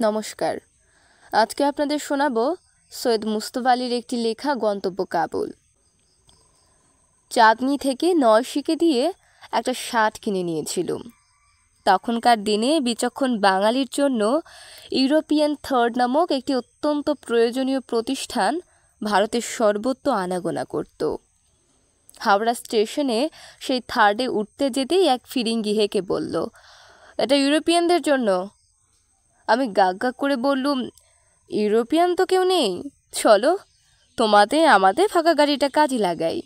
নমস্কার। আজকে আপনাদের শোনাবো সৈয়দ মুস্তফা আলীর একটি লেখা গন্তব্য কাবুল। চাঁদনি থেকে 9 শিকে দিয়ে একটা শার্ট কিনে নিয়েছিলুম। তখনকার দিনে বিচক্ষণ বাঙালির জন্য ইউরোপিয়ান থার্ড নামক একটি অত্যন্ত প্রয়োজনীয় প্রতিষ্ঠান ভারতের সর্বত্র আনাগোনা করত। হাওড়া স্টেশনে সেই থার্ডে উঠতে যেতেই এক ফিরিঙ্গি হেঁকে বলল, এটা ইউরোপিয়ানদের জন্য। আমি গাগ গাগ করে বললুম, ইউরোপিয়ান তো কেউ নেই, চলো তোমাদের আমাদের ফাঁকা গাড়িটা কাজে লাগাই।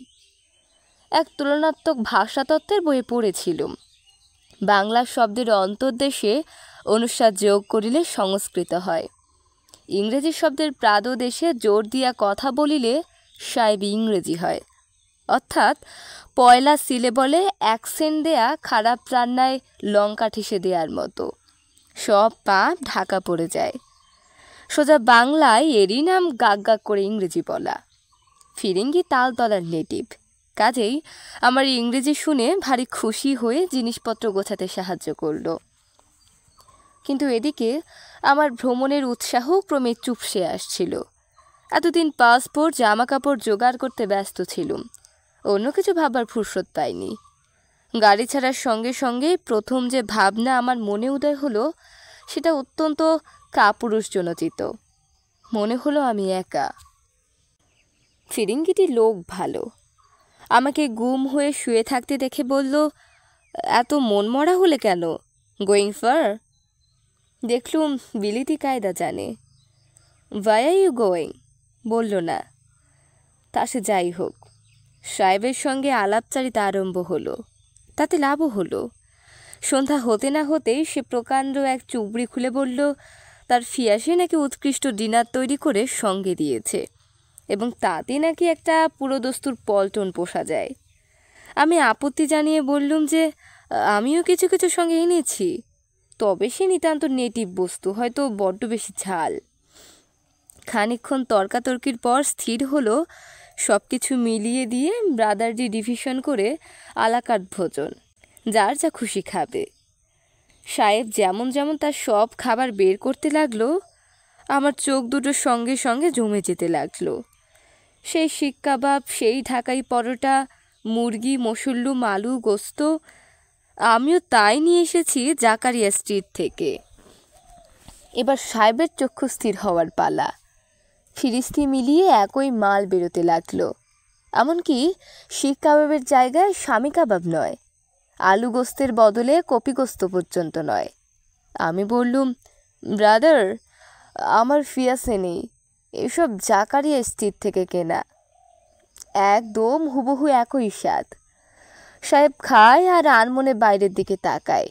এক তুলনাত্মক ভাষাতত্ত্বের বইয়ে পড়েছিলুম, বাংলা শব্দের অন্তর্দেশে অনুস্বার যোগ করিলে সংস্কৃত হয়, ইংরেজি শব্দের প্রাদদেশে জোর দিয়া কথা বলিলে সাহেব ইংরেজি হয়। অর্থাৎ পয়লা সিলেবলে অ্যাকসেন্ট দেয়া খারাপ রান্নায় লঙ্কা ঠেসে দেওয়ার মতো, সব পাপ ঢাকা পড়ে যায়। সোজা বাংলায় এরই নাম গাগ গাগ করে ইংরেজি বলা। ফিরিঙ্গি তালতলার নেটিভ, কাজেই আমার ইংরেজি শুনে ভারী খুশি হয়ে জিনিসপত্র গোছাতে সাহায্য করল। কিন্তু এদিকে আমার ভ্রমণের উৎসাহ ক্রমে চুপসে আসছিল। এতদিন পাসপোর্ট জামা কাপড় জোগাড় করতে ব্যস্ত ছিলুম, অন্য কিছু ভাবার ফুরসত পাইনি। গাড়ি ছাড়ার সঙ্গে সঙ্গে প্রথম যে ভাবনা আমার মনে উদয় হলো সেটা অত্যন্ত কাপুরুষজনচিত। মনে হলো আমি একা। ফিরিঙ্গিটি লোক ভালো, আমাকে গুম হয়ে শুয়ে থাকতে দেখে বলল, এত মনমরা হলে কেন? Going far? দেখলুম বিলিতি কায়দা জানে। Why are you going? বলল না। তা সে যাই হোক, সাহেবের সঙ্গে আলাপচারিতা আরম্ভ হলো, তাতে লাভও হলো। সন্ধ্যা হতে না হতেই সে প্রকাণ্ড এক চুবড়ি খুলে বলল, তার ফিয়াসে নাকি উৎকৃষ্ট ডিনার তৈরি করে সঙ্গে দিয়েছে এবং তাতে নাকি একটা পুরোদস্তুর পল্টন পোষা যায়। আমি আপত্তি জানিয়ে বললুম যে আমিও কিছু কিছু সঙ্গে এনেছি, তবে সে নিতান্ত নেটিভ বস্তু, হয়তো বড্ড বেশি ঝাল। খানিকক্ষণ তর্কাতর্কির পর স্থির হলো সব কিছু মিলিয়ে দিয়ে ব্রাদারজি ডিভিশন করে আলাকাট ভোজন, যার যা খুশি খাবে। সাহেব যেমন যেমন তার সব খাবার বের করতে লাগলো, আমার চোখ দুটো সঙ্গে সঙ্গে জমে যেতে লাগলো। সেই শিক কাবাব, সেই ঢাকাই পরোটা, মুরগি, মশল্লুম, আলু, গোস্ত, আমিও তাই নিয়ে এসেছি জাকারিয়া স্ট্রিট থেকে। এবার সাহেবের চক্ষু স্থির হওয়ার পালা। ফিরিস্তি মিলিয়ে একই মাল বেরোতে লাগলো। এমনকি শিক কাবাবের জায়গায় স্বামী কাবাব নয়, আলু গোস্তের বদলে কপি গোস্ত পর্যন্ত নয়। আমি বললুম, ব্রাদার, আমার ফিয়াসে নেই, এসব জাকারিয়া স্ট্রিট থেকে কেনা। একদম হুবহু একই স্বাদ। সাহেব খায় আর আনমনে বাইরের দিকে তাকায়।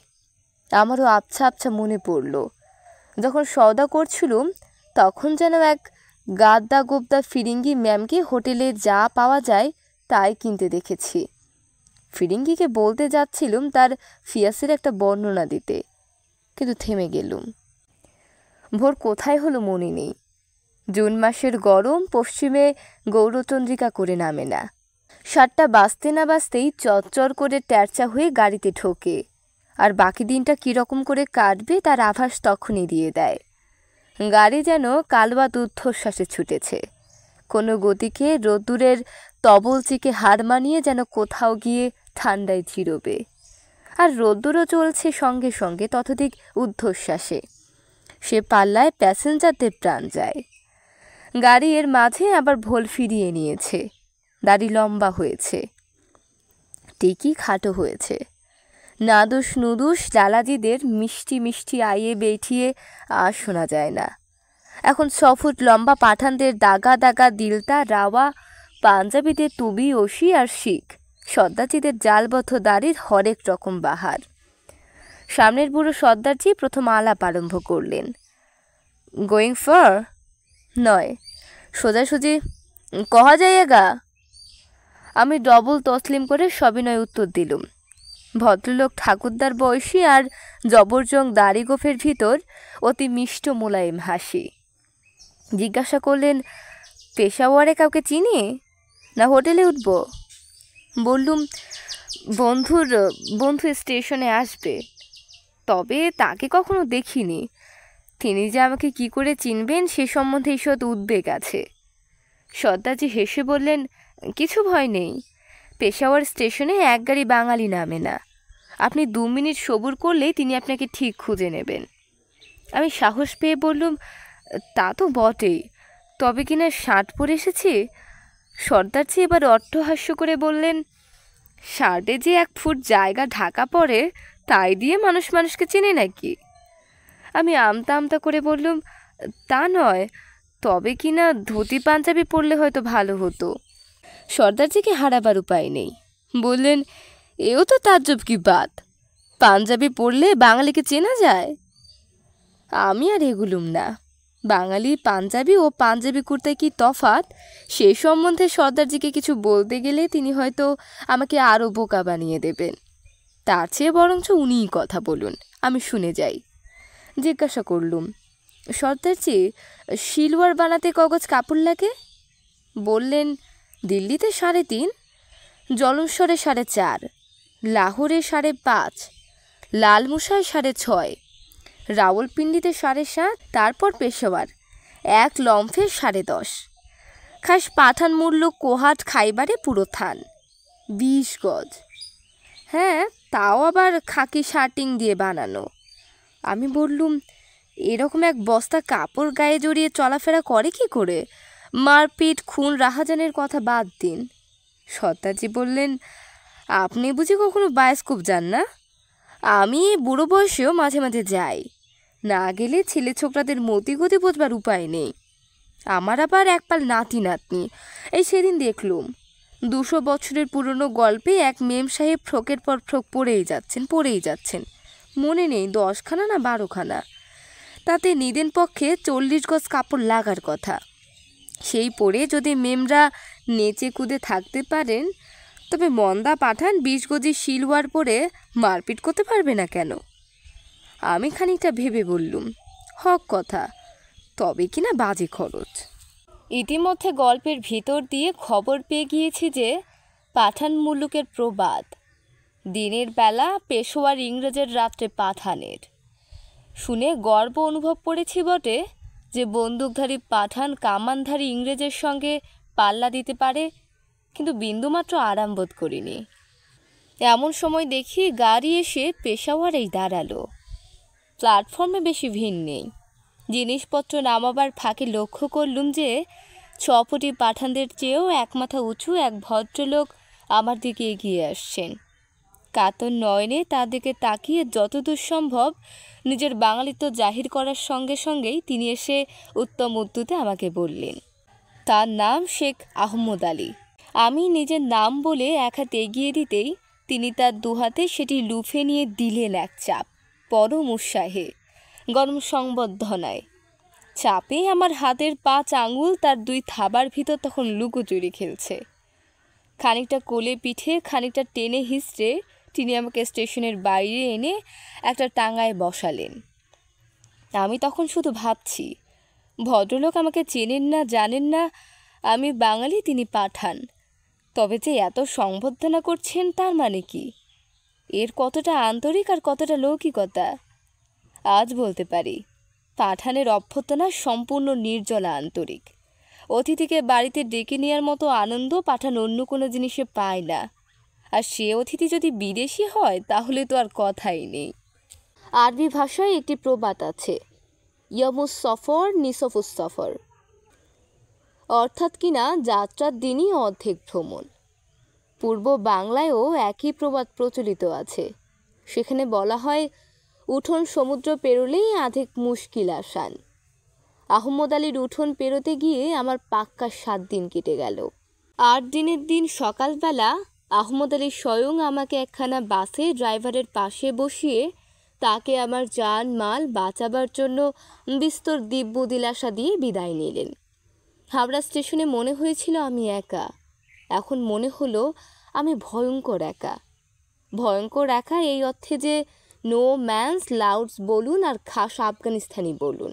আমারও আবছা আবছা মনে পড়ল, যখন সওদা করছিলুম তখন যেন এক গাদ্দা গোবদা ফিরিঙ্গি ম্যামকে হোটেলে যা পাওয়া যায় তাই কিনতে দেখেছি। ফিরিঙ্গিকে বলতে যাচ্ছিলুম তার ফিয়াসের একটা বর্ণনা দিতে, কিন্তু থেমে গেলুম। ভোর কোথায় হলো মনে নেই। জুন মাসের গরম পশ্চিমে গৌরচন্দ্রিকা করে নামে না। 7টা বাজতে না বাজতেই চরচর করে ট্যারচা হয়ে গাড়িতে ঢোকে, আর বাকি দিনটা কীরকম করে কাটবে তার আভাস তখনই দিয়ে দেয়। গাড়ি যেন কালবাত ঊর্ধ্বশ্বাসে ছুটেছে, কোনো গতিকে রোদ্দুরের তবলচিকে হার মানিয়ে যেন কোথাও গিয়ে ঠান্ডায় চিরবে। আর রোদ্দুরও চলছে সঙ্গে সঙ্গে ততোধিক ঊর্ধ্বশ্বাসে। সে পাল্লায় প্যাসেঞ্জারদের প্রাণ যায়। গাড়ি এর মাঝে আবার ভোল ফিরিয়ে নিয়েছে, দাড়ি লম্বা হয়েছে, টিকি খাটো হয়েছে। নাদুস নুদুস লালাজিদের মিষ্টি মিষ্টি আইয়ে বেঠিয়ে আর শোনা যায় না। এখন 6 ফুট লম্বা পাঠানদের দাগা দাগা দিলতা রাওয়া, পাঞ্জাবিদের তুবি ওসি আর শিখ, সর্দারজিদের জালবদ্ধ দাড়ির হরেক রকম বাহার। সামনের বুড়ো সর্দারজি প্রথম আলাপ আরম্ভ করলেন। Going for? নয়, সোজাসুজি কহা যাইয়েগা। আমি ডবল তসলিম করে সবিনয় উত্তর দিলুম। ভদ্রলোক ঠাকুরদার বয়সী আর জবরজং দাড়ি গোফের ভিতর অতি মিষ্ট মোলায়েম হাসি। জিজ্ঞাসা করলেন, পেশাওয়ারে কাউকে চিনি না হোটেলে উঠব? বললুম, বন্ধু স্টেশনে আসবে, তবে তাকে কখনো দেখিনি, তিনি যে আমাকে কি করে চিনবেন সে সম্বন্ধে ঈষৎ উদ্বেগ আছে। সর্দারজি হেসে বললেন, কিছু ভয় নেই, পেশাওয়ার স্টেশনে এক গাড়ি বাঙালি নামে না। আপনি 2 মিনিট সবুর করলেই তিনি আপনাকে ঠিক খুঁজে নেবেন। আমি সাহস পেয়ে বললুম, তা তো বটেই, তবে কিনা শার্ট পরে এসেছি। সর্দারজি এবার অট্টহাস্য করে বললেন, শার্টে যে 1 ফুট জায়গা ঢাকা পড়ে তাই দিয়ে মানুষ মানুষকে চেনে নাকি? আমি আমতা আমতা করে বললুম, তা নয়, তবে কিনা ধুতি পাঞ্জাবি পরলে হয়তো ভালো হতো। সর্দারজিকে হারাবার উপায় নেই, বললেন, এও তো তাজ্জব কি বাত, পাঞ্জাবি পরলে বাঙালিকে চেনা যায়? আমি আর এগুলুম না। বাঙালি পাঞ্জাবি ও পাঞ্জাবি কুর্তায় কি তফাৎ সে সম্বন্ধে সর্দারজিকে কিছু বলতে গেলে তিনি হয়তো আমাকে আরও বোকা বানিয়ে দেবেন। তার চেয়ে বরঞ্চ উনিই কথা বলুন, আমি শুনে যাই। জিজ্ঞাসা করলুম, সর্দারজি, শিলওয়ার বানাতে কগজ কাপড় লাগে? বললেন, দিল্লিতে 3.5, জলশ্বরে 4.5, লাহোরে 5.5, লালমুসায় 6.5, রাওয়ালপিন্ডিতে 7.5, তারপর পেশোয়ার, এক লম্ফে 10.5। খাস পাঠান মূল্য কোহাট খাইবারে পুরো থান, 20 গজ। হ্যাঁ, তাও আবার খাকি শার্টিং দিয়ে বানানো। আমি বললুম, এরকম এক বস্তা কাপড় গায়ে জড়িয়ে চলাফেরা করে কি করে? মারপিট, খুন, রাহাজানের কথা বাদ দিন। সর্দারজি বললেন, আপনি বুঝি কখনো বায়োস্কোপ যান না? আমি বুড়ো বয়সেও মাঝে মাঝে যাই, না গেলে ছেলে ছোকরাদের মতিগতি বোঝবার উপায় নেই। আমার আবার একপাল নাতি নাতনি, এই সেদিন দেখলুম 200 বছরের পুরনো গল্পে এক মেম সাহেব ফ্রকের পর ফ্রক পরেই যাচ্ছেন, মনে নেই 10খানা না 12খানা। তাতে নিদেন পক্ষে 40 গজ কাপড় লাগার কথা। সেই পরে যদি মেমরা নেচে কুদে থাকতে পারেন, তবে মন্দা পাঠান 20 গজি শিলওয়ার পরে মারপিট করতে পারবে না কেন? আমি খানিকটা ভেবে বললুম, হক কথা, তবে কিনা বাজে খরচ। ইতিমধ্যে গল্পের ভিতর দিয়ে খবর পেয়ে গিয়েছি যে পাঠান মুলুকের প্রবাদ, দিনের বেলা পেশোয়ার ইংরেজের, রাত্রে পাঠানের। শুনে গর্ব অনুভব করেছি বটে যে বন্দুকধারী পাঠান কামানধারী ইংরেজের সঙ্গে পাল্লা দিতে পারে, কিন্তু বিন্দুমাত্র আরাম বোধ করিনি। এমন সময় দেখি গাড়ি এসে পেশাওয়ারেই দাঁড়ালো। প্ল্যাটফর্মে বেশি ভিড় নেই। জিনিসপত্র নামাবার ফাঁকে লক্ষ্য করলুম যে 6 ফুটি পাঠানদের চেয়েও 1 মাথা উঁচু এক ভদ্রলোক আমার দিকে এগিয়ে আসছেন। কাতর নয়নে তার দিকে তাকিয়ে যতদূর সম্ভব নিজের বাঙালিত্ব জাহির করার সঙ্গে সঙ্গেই তিনি এসে উত্তম উদ্যুতে আমাকে বললেন, তার নাম শেখ আহমদ আলী। আমি নিজের নাম বলে 1 হাত এগিয়ে দিতেই তিনি তার 2 হাতে সেটি লুফে নিয়ে দিলেন এক চাপ, পরম উৎসাহে, গরম সংবর্ধনায়। চাপে আমার হাতের 5 আঙুল তার 2 থাবার ভিতর তখন লুকোচুরি খেলছে। খানিকটা কোলে পিঠে, খানিকটা টেনে হিঁচড়ে তিনি আমাকে স্টেশনের বাইরে এনে একটা টাঙায় বসালেন। আমি তখন শুধু ভাবছি, ভদ্রলোক আমাকে চেনেন না, জানেন না আমি বাঙালি, তিনি পাঠান, তবে যে এত সংবর্ধনা করছেন তার মানে কি? এর কতটা আন্তরিক আর কতটা লৌকিকতা! আজ বলতে পারি, পাঠানের অভ্যর্থনা সম্পূর্ণ নির্জলা আন্তরিক। অতিথিকে বাড়িতে ডেকে নেওয়ার মতো আনন্দ পাঠান অন্য কোনো জিনিসে পায় না। আর সে অতিথি যদি বিদেশি হয় তাহলে তো আর কথাই নেই। আরবি ভাষায় একটি প্রবাদ আছে, ইয়ামুস সফর নিসফুস সফর, অর্থাৎ কিনা যাত্রার দিনই অর্ধেক ভ্রমণ। পূর্ব বাংলায়ও একই প্রবাদ প্রচলিত আছে। সেখানে বলা হয়, উঠোন সমুদ্র পেরোলেই আধেক মুশকিল আসান। আহমদ আলীর উঠোন পেরোতে গিয়ে আমার পাক্কা 7 দিন কেটে গেল। 8 দিনের দিন সকালবেলা আহমদ আলী স্বয়ং আমাকে একখানা বাসে ড্রাইভারের পাশে বসিয়ে তাকে আমার জান মাল বাঁচাবার জন্য বিস্তর দিব্য দিলাসা দিয়ে বিদায় নিলেন। হাওড়া স্টেশনে মনে হয়েছিল আমি একা, এখন মনে হলো আমি ভয়ঙ্কর একা। ভয়ঙ্কর একা এই অর্থে যে নো ম্যানস লাউডস বলুন আর খাস আফগানিস্তানি বলুন,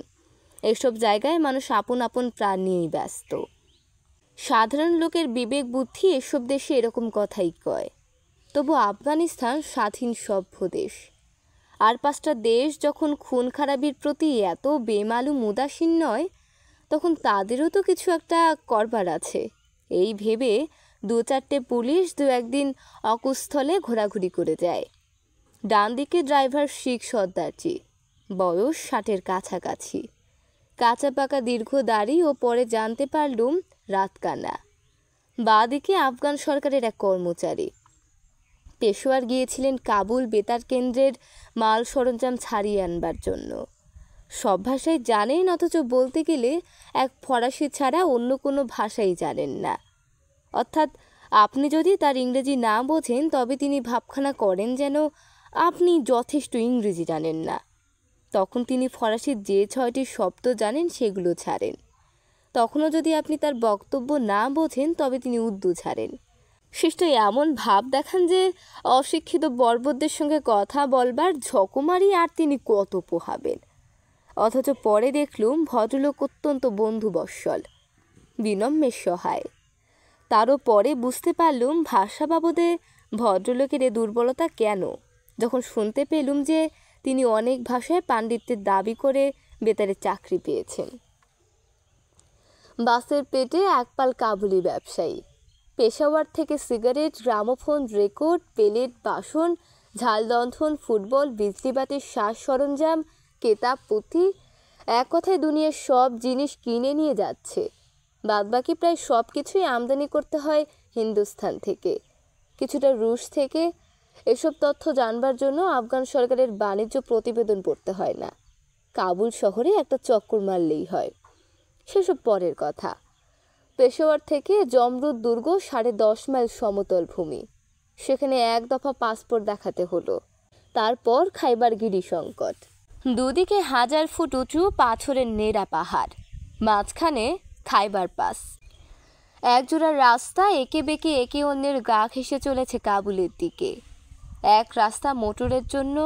এসব জায়গায় মানুষ আপন আপন প্রাণ নিয়েই ব্যস্ত। সাধারণ লোকের বিবেক বুদ্ধি এসব দেশে এরকম কথাই কয়। তবু আফগানিস্তান স্বাধীন সভ্য দেশ। আর 5টা দেশ যখন খুন খারাপির প্রতি এত বেমালুম উদাসীন নয়, তখন তাদেরও তো কিছু একটা করবার আছে। এই ভেবে 2-4টে পুলিশ 2-1 দিন অকুস্থলে ঘোরাঘুরি করে যায়। ডান দিকে ড্রাইভার শিখ সর্দারজি, বয়স 60-এর কাছাকাছি, কাঁচা পাকা দীর্ঘ দাড়ি ও পরে জানতে পারলুম রাতকানা। বাঁ দিকে আফগান সরকারের এক কর্মচারী, পেশোয়ার গিয়েছিলেন কাবুল বেতার কেন্দ্রের মাল সরঞ্জাম ছাড়িয়ে আনবার জন্য। সব ভাষাই জানেন, অথচ বলতে গেলে এক ফরাসি ছাড়া অন্য কোনো ভাষাই জানেন না। অর্থাৎ আপনি যদি তার ইংরেজি না বোঝেন, তবে তিনি ভাবখানা করেন যেন আপনি যথেষ্ট ইংরেজি জানেন না। তখন তিনি ফরাসির যে 6টি শব্দ জানেন সেগুলো ছাড়েন। তখনও যদি আপনি তার বক্তব্য না বোঝেন, তবে তিনি উর্দু ছাড়েন। শিষ্ট এমন ভাব দেখান যে অশিক্ষিত বর্বরদের সঙ্গে কথা বলবার ঝকমারি আর তিনি কত পোহাবেন। অথচ পরে দেখলুম ভদ্রলোক অত্যন্ত বন্ধুবৎসল, বিনম্রের সহায়। তারও পরে বুঝতে পারলুম ভাষা বাবদে ভদ্রলোকের এ দুর্বলতা কেন, যখন শুনতে পেলুম যে তিনি অনেক ভাষায় পাণ্ডিত্যের দাবি করে বেতারে চাকরি পেয়েছেন। বাসের পেটে একপাল কাবুলি ব্যবসায়ী, পেশাওয়ার থেকে সিগারেট, গ্রামোফোন, রেকর্ড, পেলেট, বাসন, ঝালদণ্ঠন, ফুটবল, বিজলিবাতির সাজ সরঞ্জাম, কেতাব, পুঁথি, এক কথায় দুনিয়ার সব জিনিস কিনে নিয়ে যাচ্ছে। বাদবাকি প্রায় সব কিছুই আমদানি করতে হয় হিন্দুস্থান থেকে, কিছুটা রুশ থেকে। এসব তথ্য জানবার জন্য আফগান সরকারের বাণিজ্য প্রতিবেদন পড়তে হয় না, কাবুল শহরে একটা চক্কর মারলেই হয়। সেসব পরের কথা। পেশোয়ার থেকে জমরুদ দুর্গ 10.5 মাইল সমতল ভূমি, সেখানে এক দফা পাসপোর্ট দেখাতে হলো। তারপর খাইবার গিরি সংকট, দুদিকে 1000 ফুট উঁচু পাথরের নেড়া পাহাড়, মাঝখানে খাইবার পাস। একজোড়া রাস্তা একে বেঁকে একে অন্যের গা ঘেঁষে চলেছে কাবুলের দিকে। এক রাস্তা মোটরের জন্য,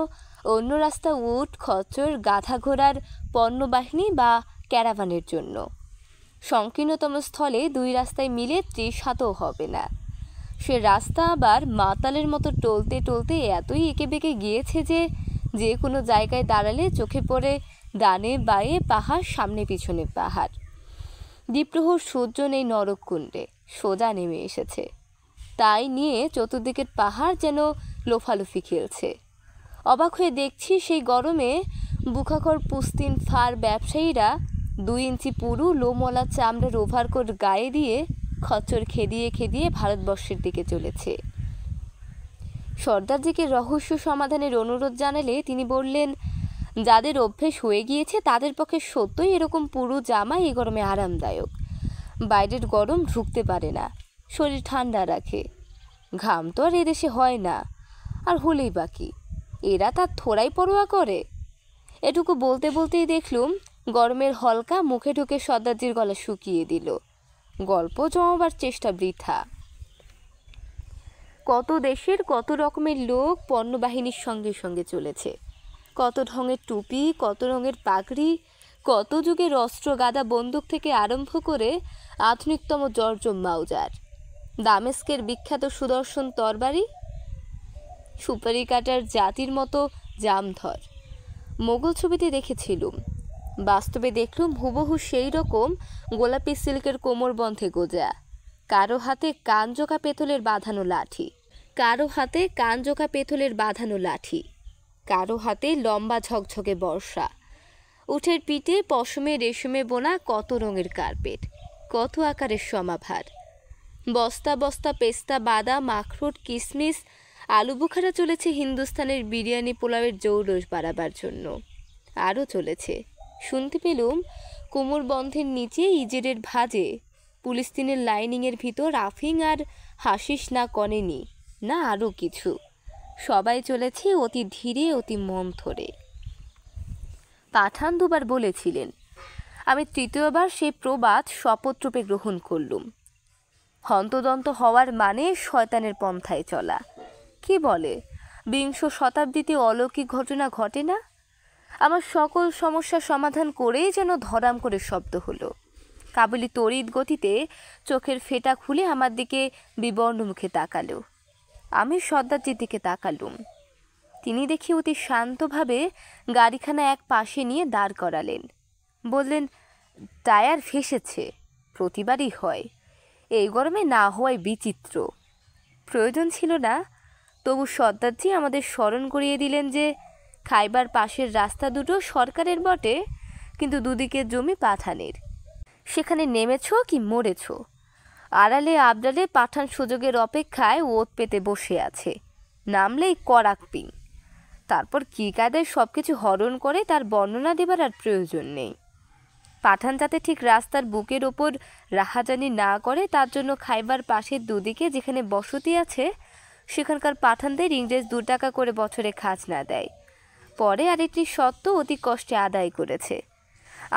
অন্য রাস্তা উট, খচ্চর, গাধা ঘোড়ার পণ্যবাহিনী বা ক্যারাভানের জন্য। সংকীর্ণতম স্থলে 2 রাস্তায় মিলে 30 হাতও হবে না। সে রাস্তা আবার মাতালের মতো টলতে টলতে এতই এঁকে বেঁকে গিয়েছে যে যে কোনো জায়গায় দাঁড়ালে চোখে পড়ে ডানে বাঁয়ে পাহাড়, সামনে পিছনে পাহাড়। দ্বিপ্রহর সূর্য নেই নরককুণ্ডে, সোজা নেমে এসেছে। তাই নিয়ে চতুর্দিকের পাহাড় যেন লোফালুফি খেলছে। অবাক হয়ে দেখছি সেই গরমে বুখাখর পুস্তিন ফার ব্যবসায়ীরা 2 ইঞ্চি পুরু লোমওয়ালা চামড়ার ওভারকোট গায়ে দিয়ে খচ্চর খেদিয়ে খেদিয়ে ভারতবর্ষের দিকে চলেছে। সর্দারজিকে রহস্য সমাধানের অনুরোধ জানালে তিনি বললেন, যাদের অভ্যেস হয়ে গিয়েছে তাদের পক্ষে সত্যই এরকম পুরু জামা এই গরমে আরামদায়ক। বাইরের গরম ঢুকতে পারে না, শরীর ঠান্ডা রাখে। ঘাম তো আর এদেশে হয় না, আর হলেই বাকি, এরা তার থোড়াই পরোয়া করে। এটুকু বলতে বলতেই দেখলুম গরমের হলকা মুখে ঢুকে সর্দারজির গলা শুকিয়ে দিল। গল্প জমাবার চেষ্টা বৃথা। কত দেশের কত রকমের লোক পণ্যবাহিনীর সঙ্গে সঙ্গে চলেছে, কত ঢঙের টুপি, কত রঙের পাগড়ি, কত যুগের অস্ত্র গাদা বন্দুক থেকে আরম্ভ করে আধুনিকতম জর্জম মাউজার, দামেস্কের বিখ্যাত সুদর্শন তরবারি, সুপারি কাটার জাতির মতো জামধর। মোগল ছবিতে দেখেছিলুম, বাস্তবে দেখলুম হুবহু সেই রকম গোলাপি সিল্কের কোমরবন্ধে গোজা, কারো হাতে কানজোকা পেতলের বাঁধানো লাঠি, কারো হাতে কানজোকা পেতলের বাঁধানো লাঠি, কারো হাতে লম্বা ঝকঝকে বর্ষা, উঠের পিঠে পশমে রেশমে বোনা কত রঙের কার্পেট, কত আকারের সমাভার। বস্তা বস্তা পেস্তা, বাদাম, আখরোট, কিশমিশ, আলু বুখারা চলেছে হিন্দুস্তানের বিরিয়ানি পোলাওয়ের জৌলস বাড়াবার জন্য। আরও চলেছে, শুনতে পেলুম কোমরবন্ধের নিচে ইজেরের ভাজে, পুলিস্তিনের লাইনিংয়ের ভিতর আফিং আর হাসিস না কনেনি না আরও কিছু। সবাই চলেছে অতি ধীরে, অতি মন্থরে। পাঠান 2 বার বলেছিলেন, আমি 3য়বার সেই প্রবাদ শপথরূপে গ্রহণ করলুম। হন্তদন্ত হওয়ার মানে শয়তানের পন্থায় চলা। কি বলে, 20 শতাব্দীতে অলৌকিক ঘটনা ঘটে না? আমার সকল সমস্যার সমাধান করেই যেন ধরাম করে শব্দ হলো। কাবুলি তড়িৎ গতিতে চোখের ফেটা খুলে আমার দিকে বিবর্ণ মুখে তাকালো। আমি সর্দারজির দিকে তাকালুম। তিনি দেখি অতি শান্তভাবে গাড়িখানা এক পাশে নিয়ে দাঁড় করালেন। বললেন, টায়ার ফেসেছে, প্রতিবারই হয়, এই গরমে না হওয়ায় বিচিত্র। প্রয়োজন ছিল না, তবু সর্দারজি আমাদের স্মরণ করিয়ে দিলেন যে খাইবার পাশের রাস্তা দুটো সরকারের বটে, কিন্তু দুদিকের জমি পাঠানের। সেখানে নেমেছ কি মরেছ। আড়ালে আবডালে পাঠান সুযোগের অপেক্ষায় ওত পেতে বসে আছে, নামলেই করাক পিং। তারপর কী কায়দায় সব কিছু হরণ করে তার বর্ণনা দেবার আর প্রয়োজন নেই। পাঠান যাতে ঠিক রাস্তার বুকের ওপর রাহাজানি না করে তার জন্য খাইবার পাশের দুদিকে যেখানে বসতি আছে সেখানকার পাঠানদের ইংরেজ 2 টাকা করে বছরে খাজনা দেয়। পরে আরেকটি সত্ত্ব অতি কষ্টে আদায় করেছে।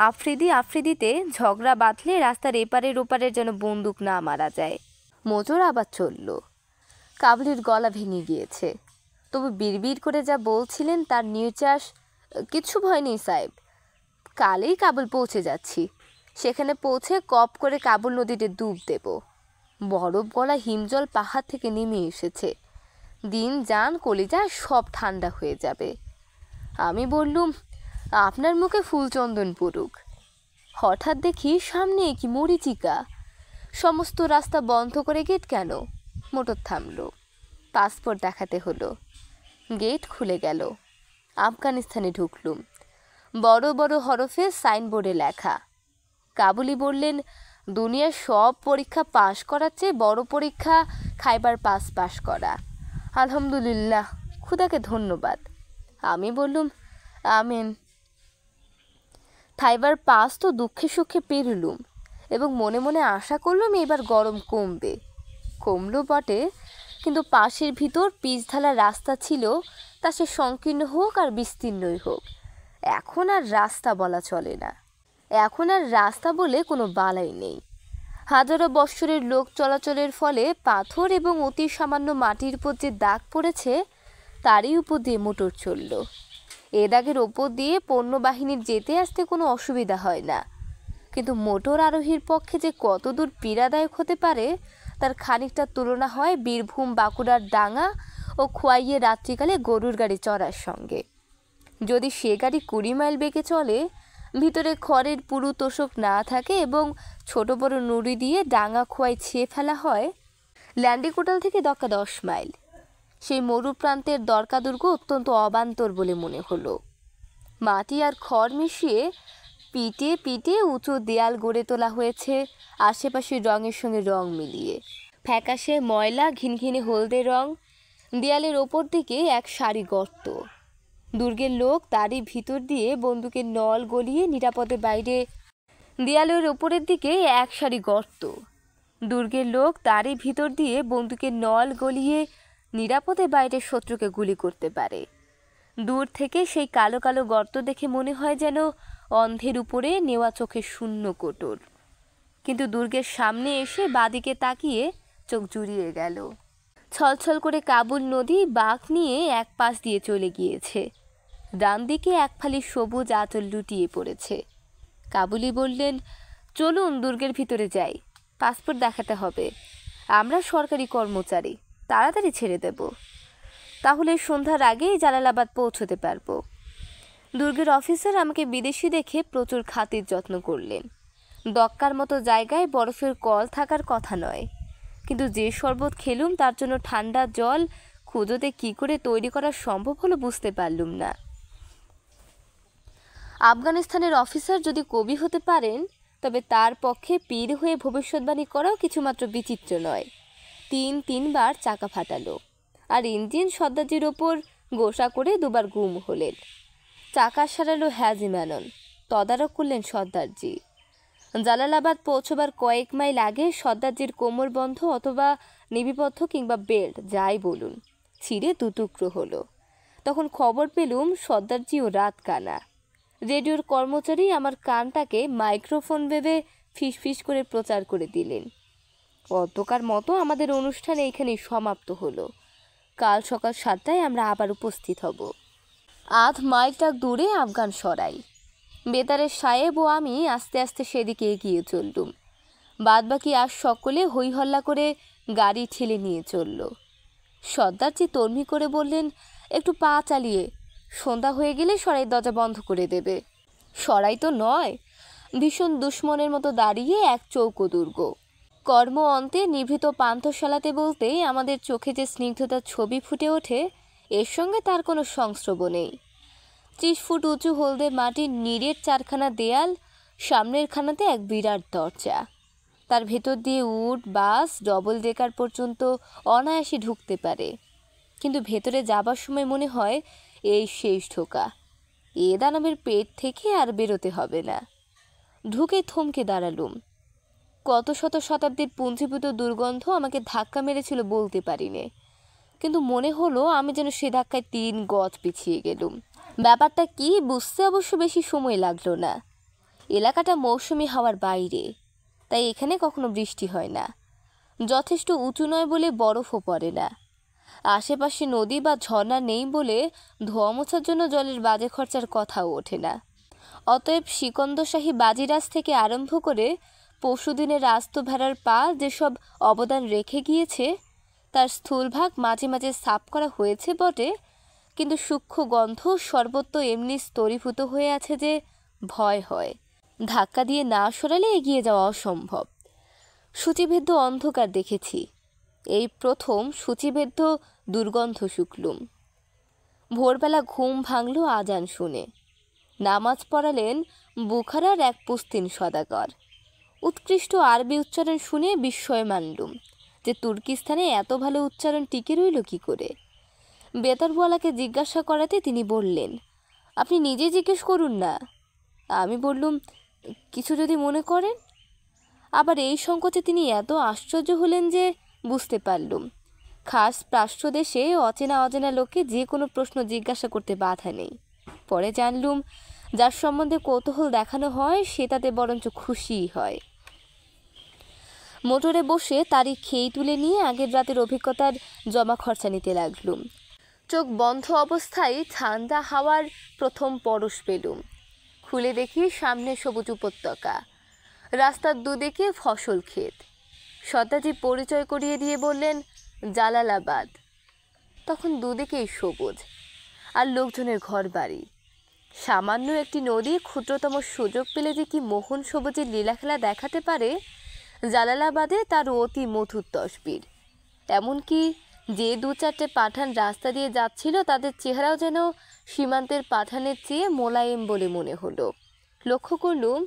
আফ্রিদিতে ঝগড়া বাঁধলে রাস্তার এপারের ওপারের যেন বন্দুক না মারা যায়। মোজর আবার চলল। কাবুলির গলা ভেঙে গিয়েছে, তবু বিড়বিড় করে যা বলছিলেন তার নির্যাস, কিচ্ছু ভয় নেই সাহেব, কালই কাবুল পৌঁছে যাচ্ছি। সেখানে পৌঁছে কপ করে কাবুল নদীতে ডুব দেব। বরফ গলা হিমজল পাহাড় থেকে নেমে এসেছে, দিন যান কলিজা সব ঠান্ডা হয়ে যাবে। আমি বললুম, আপনার মুখে ফুলচন্দন পড়ুক। হঠাৎ দেখি সামনে কি মরিচিকা। সমস্ত রাস্তা বন্ধ করে গেট কেন? মোটর থামলো। পাসপোর্ট দেখাতে হলো। গেট খুলে গেল। আফগানিস্তানে ঢুকলুম। বড় বড় হরফে সাইনবোর্ডে লেখা। কাবুলি বললেন, দুনিয়ার সব পরীক্ষা পাশ করার চেয়ে বড় পরীক্ষা খাইবার পাস করা। আলহামদুলিল্লাহ, খুদাকে ধন্যবাদ। আমি বললুম, আমিন। খাইবার পাস তো দুঃখে সুখে পেরুলুম এবং মনে মনে আশা করলাম এবার গরম কমবে। কমলো বটে, কিন্তু পাশের ভিতর পিচঢালা রাস্তা ছিল, তা সে সংকীর্ণ হোক আর বিস্তীর্ণই হোক, এখন আর রাস্তা বলা চলে না। এখন আর রাস্তা বলে কোনো বালাই নেই। হাজারো বৎসরের লোক চলাচলের ফলে পাথর এবং অতি সামান্য মাটির উপর যে দাগ পড়েছে তারই উপর দিয়ে মোটর চলল। এ দাগের ওপর দিয়ে পণ্যবাহিনীর যেতে আসতে কোনো অসুবিধা হয় না, কিন্তু মোটর আরোহীর পক্ষে যে কতদূর পীড়াদায়ক হতে পারে তার খানিকটা তুলনা হয় বীরভূম বাঁকুড়ার ডাঙা ও খোয়াইয়ে রাত্রিকালে গরুর গাড়ি চড়ার সঙ্গে। যদি সে গাড়ি 20 মাইল বেগে চলে, ভিতরে খড়ের পুরু তোষক না থাকে এবং ছোট বড় নুড়ি দিয়ে ডাঙা খোয়াই ছেয়ে ফেলা হয়, ল্যান্ডিকোটাল থেকে দক্কা 10 মাইল। সেই মরুপ্রান্তের দরকাদুর্গ অত্যন্ত অবান্তর বলে মনে হলো। মাটি আর খড় মিশিয়ে পিটে পিটে উঁচু দেয়াল গড়ে তোলা হয়েছে আশেপাশের রঙের সঙ্গে রং মিলিয়ে। ফ্যাকাশে ময়লা ঘিনঘিনে হলদে রং। দেয়ালের ওপর দিকে এক সারি গর্ত। দুর্গের লোক তারই ভিতর দিয়ে বন্দুকের নল গলিয়ে নিরাপদে বাইরে। দেয়ালের ওপরের দিকে এক সারি গর্ত। দুর্গের লোক তারই ভিতর দিয়ে বন্দুকের নল গলিয়ে নিরাপদে বাইরে শত্রুকে গুলি করতে পারে। দূর থেকে সেই কালো কালো গর্ত দেখে মনে হয় যেন অন্ধের উপরে নেওয়া চোখের শূন্য কোটর। কিন্তু দুর্গের সামনে এসে বাদিকে তাকিয়ে চোখ জুড়িয়ে গেল। ছলছল করে কাবুল নদী বাঁক নিয়ে এক পাশ দিয়ে চলে গিয়েছে। ডান দিকে এক ফালি সবুজ আঁচল লুটিয়ে পড়েছে। কাবুলি বললেন, চলুন দুর্গের ভিতরে যাই, পাসপোর্ট দেখাতে হবে। আমরা সরকারি কর্মচারী, তাড়াতাড়ি ছেড়ে দেব, তাহলে সন্ধ্যার আগেই জালালাবাদ পৌঁছতে পারবো। দুর্গের অফিসার আমাকে বিদেশি দেখে প্রচুর খাতির যত্ন করলেন। দক্কার মতো জায়গায় বরফের কল থাকার কথা নয়, কিন্তু যে শরবত খেলুম তার জন্য ঠান্ডা জল খুঁজোতে কি করে তৈরি করা সম্ভব হলো বুঝতে পারলুম না। আফগানিস্তানের অফিসার যদি কবি হতে পারেন, তবে তার পক্ষে পীর হয়ে ভবিষ্যৎবাণী করাও কিছুমাত্র বিচিত্র নয়। 3 বার চাকা ফাটালো, আর ইঞ্জিন সর্দারজির ওপর গোসা করে 2বার গুম হলেন। চাকা সারালো হ্যাজি ম্যানন, তদারক করলেন সর্দারজি। জালালাবাদ পৌঁছবার কয়েক মাইল আগে সর্দারজির কোমর বন্ধ অথবা নিবিবদ্ধ কিংবা বেল্ট যাই বলুন ছিঁড়ে 2 টুকরো হলো। তখন খবর পেলুম সর্দারজিও রাত কানা। রেডিওর কর্মচারী আমার কানটাকে মাইক্রোফোন ভেবে ফিসফিস করে প্রচার করে দিলেন, অতকার মতো আমাদের অনুষ্ঠান এইখানেই সমাপ্ত হলো। কাল সকাল 7টায় আমরা আবার উপস্থিত হব। 1/2 মাইল দূরে আফগান সরাই। বেতারের সাহেব ও আমি আস্তে আস্তে সেদিকে এগিয়ে চললুম। বাদবাকি আর সকলে হইহল্লা করে গাড়ি ঠেলে নিয়ে চলল। সর্দারজি তর্মি করে বললেন, একটু পা চালিয়ে, সন্ধ্যা হয়ে গেলে সরাই দরজা বন্ধ করে দেবে। সরাই তো নয়, ভীষণ দুশ্মনের মতো দাঁড়িয়ে এক চৌকো দুর্গ। কর্ম অন্তে নিভৃত পান্থশালাতে বলতে আমাদের চোখে যে স্নিগ্ধতার ছবি ফুটে ওঠে, এর সঙ্গে তার কোনো সংস্রব নেই। 30 ফুট উঁচু হলদে মাটির নিরেট 4খানা দেয়াল, সামনের খানাতে এক বিরাট দরজা। তার ভেতর দিয়ে উট, বাস, ডবল ডেকার পর্যন্ত অনায়াসে ঢুকতে পারে। কিন্তু ভেতরে যাবার সময় মনে হয় এই শেষ ঢোকা, এ দানবের পেট থেকে আর বেরোতে হবে না। ঢুকে থমকে দাঁড়ালুম। কত শত শতাব্দীর পুঞ্জীভূত দুর্গন্ধ আমাকে ধাক্কা মেরেছিল বলতে পারিনে, কিন্তু মনে হলো আমি যেন সে ধাক্কায় 3 গজ পিছিয়ে গেলুম। ব্যাপারটা কি বুঝতে অবশ্য বেশি সময় লাগলো না। এলাকাটা মৌসুমি হাওয়ার বাইরে, তাই এখানে কখনো বৃষ্টি হয় না। যথেষ্ট উঁচু নয় বলে বরফও পড়ে না। আশেপাশে নদী বা ঝর্ণা নেই বলে ধোয়া মোছার জন্য জলের বাজে খরচার কথাও ওঠে না। অতএব সিকন্দশাহী বাজিরাজ থেকে আরম্ভ করে পরশুদিনের আস্ত ভেড়ার পা যেসব অবদান রেখে গিয়েছে, তার স্থূলভাগ মাঝে মাঝে সাফ করা হয়েছে বটে, কিন্তু সূক্ষ্ম গন্ধ সর্বত্র এমনি স্তরীভূত হয়ে আছে যে ভয় হয়। ধাক্কা দিয়ে না সরালে এগিয়ে যাওয়া অসম্ভব। সূচিভেদ্য অন্ধকার দেখেছি, এই প্রথম সূচিভেদ্য দুর্গন্ধ শুকলুম। ভোরবেলা ঘুম ভাঙল আজান শুনে। নামাজ পড়ালেন বুখারার এক পুস্তিন সদাগর। উৎকৃষ্ট আরবি উচ্চারণ শুনে বিস্ময় মানলুম যে তুর্কিস্তানে এত ভালো উচ্চারণ টিকে রইল কি করে। বেতারওয়ালাকে জিজ্ঞাসা করাতে তিনি বললেন, আপনি নিজে জিজ্ঞেস করুন না। আমি বললুম, কিছু যদি মনে করেন। আবার এই সংকোচে তিনি এত আশ্চর্য হলেন যে বুঝতে পারলুম খাস প্রাচ্যদেশে অচেনা অজানা লোককে যে কোনো প্রশ্ন জিজ্ঞাসা করতে বাধা নেই। পরে জানলুম যার সম্বন্ধে কৌতূহল দেখানো হয় সে তাতে বরঞ্চ খুশিই হয়। মোটরে বসে তারই খেই তুলে নিয়ে আগের রাতের অভিজ্ঞতার জমা খরচা নিতে লাগলুম। চোখ বন্ধ অবস্থায় ঠান্ডা হাওয়ার প্রথম পরশ পেলুম। খুলে দেখি সামনে সবুজ উপত্যকা, রাস্তার দুদিকে ফসল ক্ষেত। সর্দারজি পরিচয় করিয়ে দিয়ে বললেন, জালালাবাদ। তখন দুদিকেই সবুজ আর লোকজনের ঘর বাড়ি। সামান্য একটি নদী ক্ষুদ্রতম সুযোগ পেলে যে কি মোহন সবুজের লীলাখেলা দেখাতে পারে, জালালাবাদে তার অতি মধুর তসবির। এমনকি যে 2-4টে পাঠান রাস্তা দিয়ে যাচ্ছিল তাদের চেহারাও যেন সীমান্তের পাঠানের চেয়ে মোলায়েম বলে মনে হলো। লক্ষ্য করলুম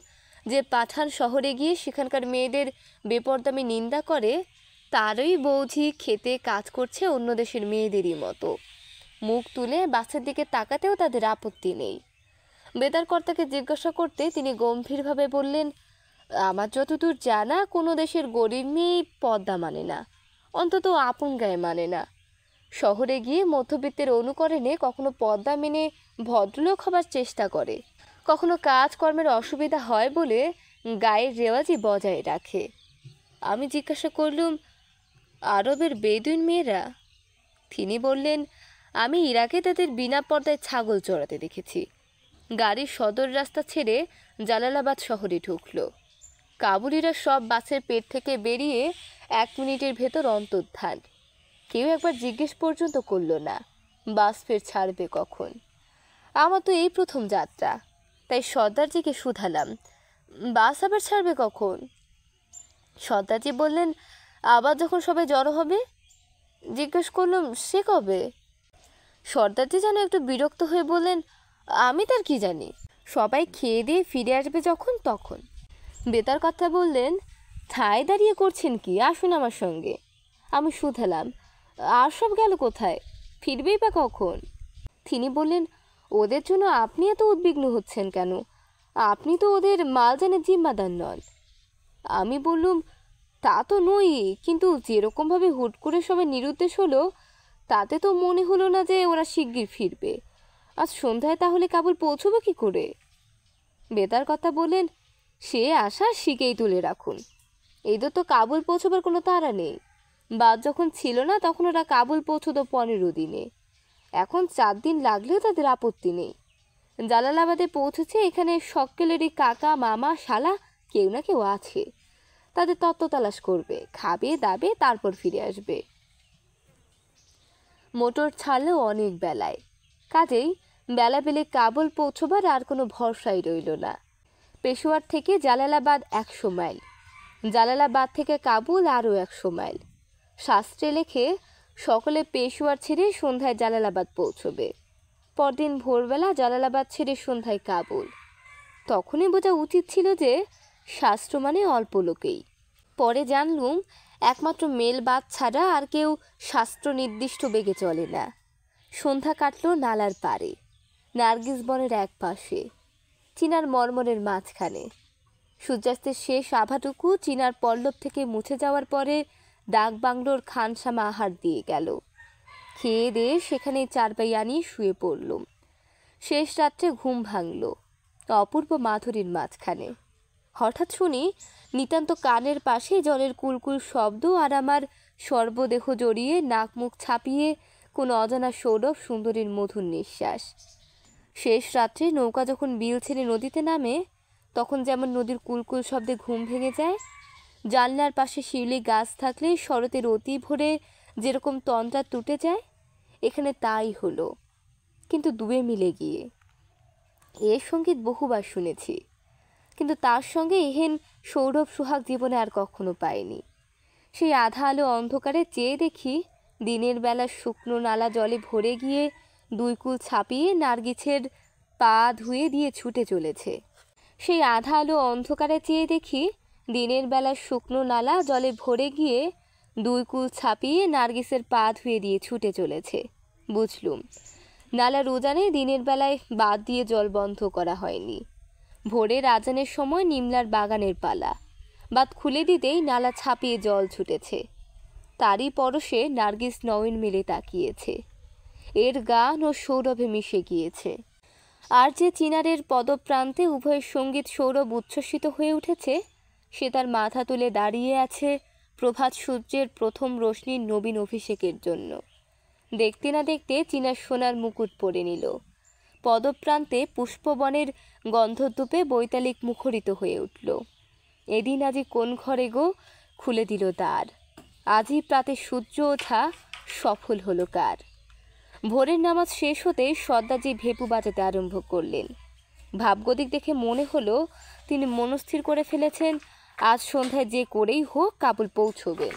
যে পাঠান শহরে গিয়ে সেখানকার মেয়েদের বেপরদামি নিন্দা করে, তারই বৌঝি খেতে কাজ করছে অন্য দেশের মেয়েদেরই মতো। মুখ তুলে বাসের দিকে তাকাতেও তাদের আপত্তি নেই। বেতারকর্তাকে জিজ্ঞাসা করতে তিনি গম্ভীরভাবে বললেন, আমার যতদূর জানা কোনো দেশের গরিব মেয়ে পর্দা মানে না, অন্তত আপন গায়ে মানে না। শহরে গিয়ে মধ্যবিত্তের অনুকরণে কখনো পর্দা মেনে ভদ্রলোক হবার চেষ্টা করে, কখনো কাজকর্মের অসুবিধা হয় বলে গায়ের রেওয়াজই বজায় রাখে। আমি জিজ্ঞাসা করলুম, আরবের বেদুইন মেয়েরা? তিনি বললেন, আমি ইরাকে তাদের বিনা পর্দায় ছাগল চড়াতে দেখেছি। গাড়ির সদর রাস্তা ছেড়ে জালালাবাদ শহরে ঢুকল। কাবুলিরা সব বাসের পেট থেকে বেরিয়ে 1 মিনিটের ভেতর অন্তর্ধান। কেউ একবার জিজ্ঞেস পর্যন্ত করল না বাস ফের ছাড়বে কখন। আমার তো এই প্রথম যাত্রা, তাই সর্দারজিকে শুধালাম, বাস আবার ছাড়বে কখন? সর্দারজি বললেন, আবার যখন সবাই জড়ো হবে। জিজ্ঞেস করলাম, সে কবে? সর্দারজি যেন একটু বিরক্ত হয়ে বললেন, আমি তার কি জানি, সবাই খেয়ে দিয়ে ফিরে আসবে যখন তখন। বেতার কথা বললেন, ঠায় দাঁড়িয়ে করছেন কি, আসুন আমার সঙ্গে। আমি শুধালাম, আর সব গেল কোথায়, ফিরবেই বা কখন? তিনি বললেন, ওদের জন্য আপনি এত উদ্বিগ্ন হচ্ছেন কেন? আপনি তো ওদের মালজানের জিম্মাদার নন। আমি বললুম, তা তো নই, কিন্তু যেরকমভাবে হুট করে সবাই নিরুদ্দেশ হলো তাতে তো মনে হলো না যে ওরা শিগগির ফিরবে। আজ সন্ধ্যায় তাহলে কাবুল পৌঁছবো কি করে? বেতার কথা বললেন, সে আশা শিকেই তুলে রাখুন। এদের তো কাবুল পৌঁছবার কোনো তাড়া নেই। বাদ যখন ছিল না তখন ওরা কাবুল পৌঁছতো 15 দিনে, এখন 4 দিন লাগলেও তাদের আপত্তি নেই। জালালাবাদে পৌঁছেছে, এখানে সক্কেলেরই কাকা মামা শালা কেউ না কেউ আছে, তাদের তত্ত্ব তালাশ করবে, খাবে দাবে, তারপর ফিরে আসবে। মোটর ছাড়লো অনেক বেলায়, কাজেই বেলা পেলে কাবুল পৌঁছবার আর কোনো ভরসাই রইল না। পেশোয়ার থেকে জালালাবাদ 100 মাইল, জালালাবাদ থেকে কাবুল আরও 100 মাইল। শাস্ত্রে লেখে সকলে পেশোয়ার ছেড়ে সন্ধ্যায় জালালাবাদ পৌঁছবে, পরদিন ভোরবেলা জালালাবাদ ছেড়ে সন্ধ্যায় কাবুল। তখনই বোঝা উচিত ছিল যে শাস্ত্র মানে অল্প লোকেই। পরে জানলুম একমাত্র মেলবাদ ছাড়া আর কেউ শাস্ত্র নির্দিষ্ট বেগে চলে না। সন্ধ্যা কাটল নালার পাড়ে, নার্গিস বনের এক পাশে, চিনার মর্মরের মাঝখানে। সূর্যাস্তের শেষ আভাটুকু চিনার পল্লব থেকে মুছে যাওয়ার পরে ডাক বাংলোর খানসামা আহার দিয়ে গেল। খেয়ে দিয়ে সেখানেই চারপাই আনিয়ে শুয়ে পড়লুম। শেষ রাত্রে ঘুম ভাঙল অপূর্ব মাধুরীর মাঝখানে। হঠাৎ শুনি নিতান্ত কানের পাশে জলের কুলকুল শব্দ, আর আমার সর্বদেহ জড়িয়ে নাক মুখ ছাপিয়ে কোন অজানা সৌরভ সুন্দরীর মধুর নিঃশ্বাস। শেষ রাত্রে নৌকা যখন বিল ছেড়ে নদীতে নামে, তখন যেমন নদীর কুলকুল শব্দে ঘুম ভেঙে যায়, জানলার পাশে শিউলি গাছ থাকলে শরতের অতি ভোরে যেরকম তন্দ্রা টুটে যায়, এখানে তাই হলো, কিন্তু দুয়ে মিলে গিয়ে। এর সঙ্গীত বহুবার শুনেছি, কিন্তু তার সঙ্গে এহেন সৌরভ সুহাগ জীবনে আর কখনো পাইনি। সেই আধা আলো অন্ধকারে চেয়ে দেখি দিনের বেলা শুকনো নালা জলে ভরে গিয়ে দুই কুল ছাপিয়ে নার্গিসের পা ধুয়ে দিয়ে ছুটে চলেছে। সেই আধা আলো অন্ধকারে চেয়ে দেখি দিনের বেলা শুকনো নালা জলে ভরে গিয়ে দুই কুল ছাপিয়ে নার্গিসের পা ধুয়ে দিয়ে ছুটে চলেছে। বুঝলুম নালার উজানে দিনের বেলায় বাঁধ দিয়ে জল বন্ধ করা হয়নি। ভোরের আজানের সময় নিমলার বাগানের পালা, বাঁধ খুলে দিতেই নালা ছাপিয়ে জল ছুটেছে। তারই পরশে নার্গিস নয়ন মেলে তাকিয়েছে, এর গান ও সৌরভে মিশে গিয়েছে। আর যে চিনারের পদপ্রান্তে উভয়ের সঙ্গীত সৌরভ উচ্ছ্বসিত হয়ে উঠেছে, সে তার মাথা তুলে দাঁড়িয়ে আছে প্রভাত সূর্যের প্রথম রশ্মির নবীন অভিষেকের জন্য। দেখতে না দেখতে চিনার সোনার মুকুট পরে নিল। পদপ্রান্তে পুষ্পবনের গন্ধদ্বীপে বৈতালিক মুখরিত হয়ে উঠল। এদিন আজি কোন ঘরে গো খুলে দিল দ্বার, আজই প্রাতে সূর্য ওঠা সফল হলো কার। ভোরের নামাজ শেষ হতে সর্দাজি ভেপু বাজাতে আরম্ভ করলেন। ভাবগতিক দেখে মনে হলো তিনি মনস্থির করে ফেলেছেন আজ সন্ধ্যায় যে করেই হোক কাবুল পৌঁছবেন।